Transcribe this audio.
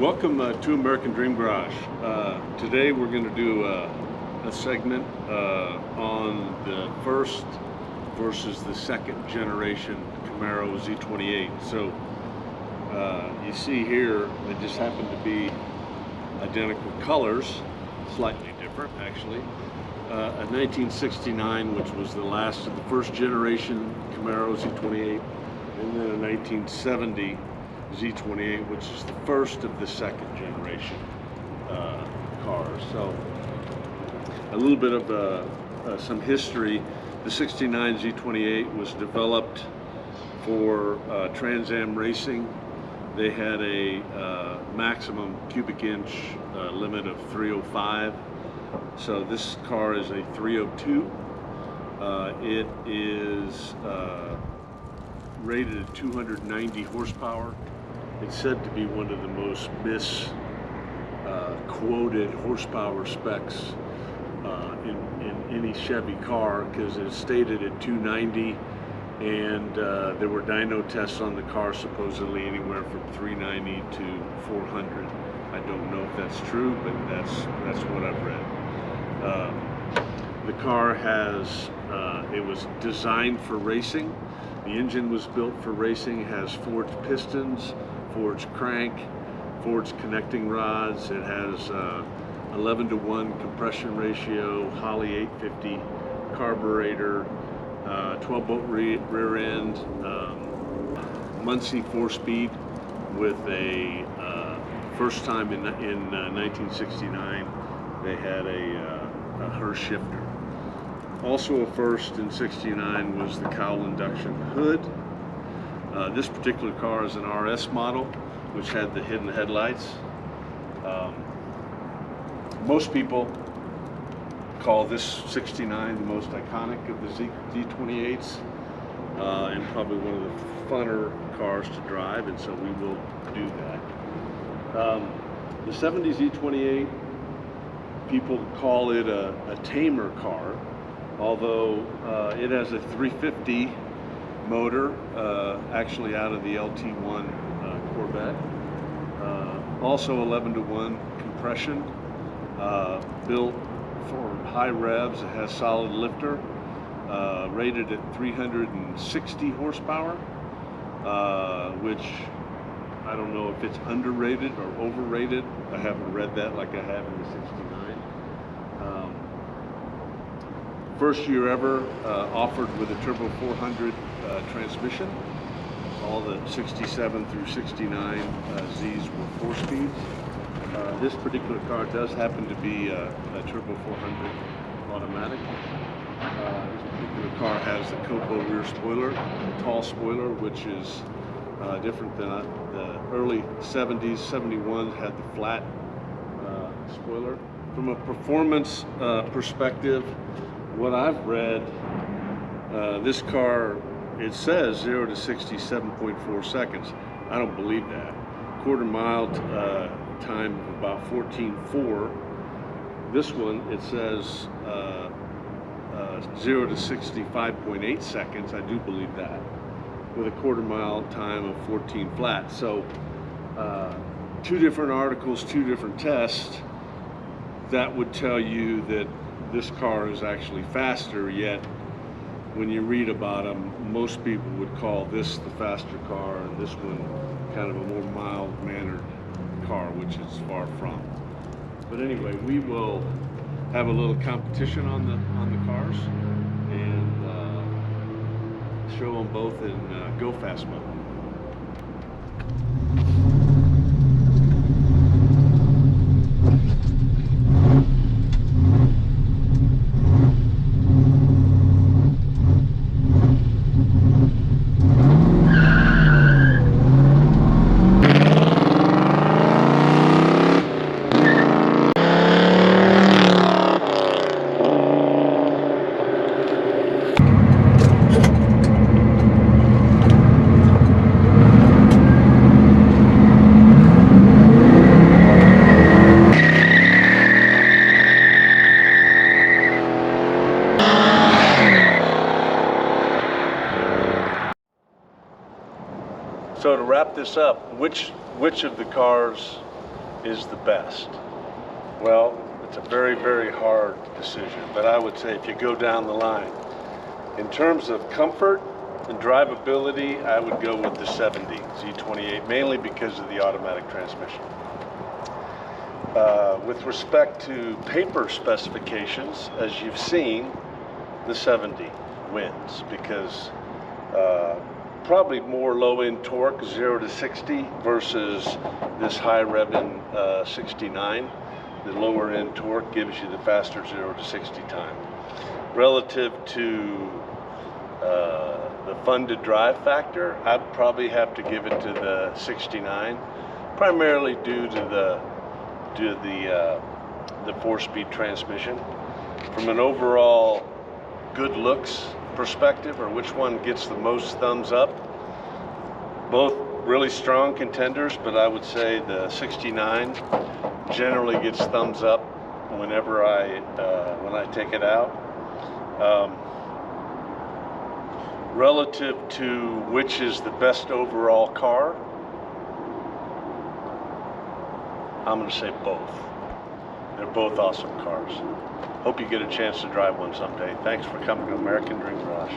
welcome to American Dream Garage. Today we're going to do a segment on the first versus the second generation Camaro Z28. So you see here, they just happen to be identical colors, slightly different actually. A 1969, which was the last of the first generation Camaro Z28, and then a 1970 Z28, which is the first of the second generation cars. So a little bit of some history. The 69 Z28 was developed for Trans Am racing. They had a maximum cubic inch limit of 305. So this car is a 302. It is rated at 290 horsepower. It's said to be one of the most misquoted horsepower specs in any Chevy car, because it's stated at 290, and there were dyno tests on the car supposedly anywhere from 390 to 400. I don't know if that's true, but that's what I've read. The car has, it was designed for racing. The engine was built for racing, has forged pistons, forged crank, forged connecting rods. It has 11-to-1 compression ratio, Holley 850 carburetor, 12-bolt rear end, Muncie 4-speed with a first time in 1969 they had a Hurst shifter. Also a first in 69 was the cowl induction hood. This particular car is an RS model, which had the hidden headlights. Most people call this 69 the most iconic of the Z28s, and probably one of the funner cars to drive, and so we will do that. The 70 Z28, people call it a tamer car, although it has a 350 motor, actually out of the LT1 Corvette. Also 11-to-1 compression, built for high revs. It has solid lifter, rated at 360 horsepower, which I don't know if it's underrated or overrated. I haven't read that like I have in the 69. First year ever offered with a turbo 400 transmission. All the 67 through 69 Zs were 4-speeds. This particular car does happen to be a turbo 400 automatic. This particular car has the Copo rear spoiler, tall spoiler, which is different than the early 70s. 71s had the flat spoiler. From a performance perspective, what I've read, this car, it says 0 to 60 7.4 seconds. I don't believe that. Quarter mile time of about 14.4. This one, it says 0 to 65.8 seconds. I do believe that, with a quarter mile time of 14 flat. So two different articles, two different tests, that would tell you that this car is actually faster, yet when you read about them, most people would call this the faster car and this one kind of a more mild-mannered car, which is far from. But anyway, we will have a little competition on the cars and show them both in go fast mode. So to wrap this up, which of the cars is the best? Well, it's a very, very hard decision, but I would say if you go down the line, in terms of comfort and drivability, I would go with the 70 Z28, mainly because of the automatic transmission. With respect to paper specifications, as you've seen, the 70 wins because probably more low-end torque, 0 to 60, versus this high-revving 69. The lower-end torque gives you the faster 0 to 60 time. Relative to the fun-to-drive factor, I'd probably have to give it to the 69, primarily due to the 4-speed transmission. From an overall good looks perspective, or which one gets the most thumbs up, both really strong contenders, but I would say the 69 generally gets thumbs up whenever when I take it out. Relative to which is the best overall car, I'm going to say both. They're both awesome cars. Hope you get a chance to drive one someday. Thanks for coming to American Dream Garage.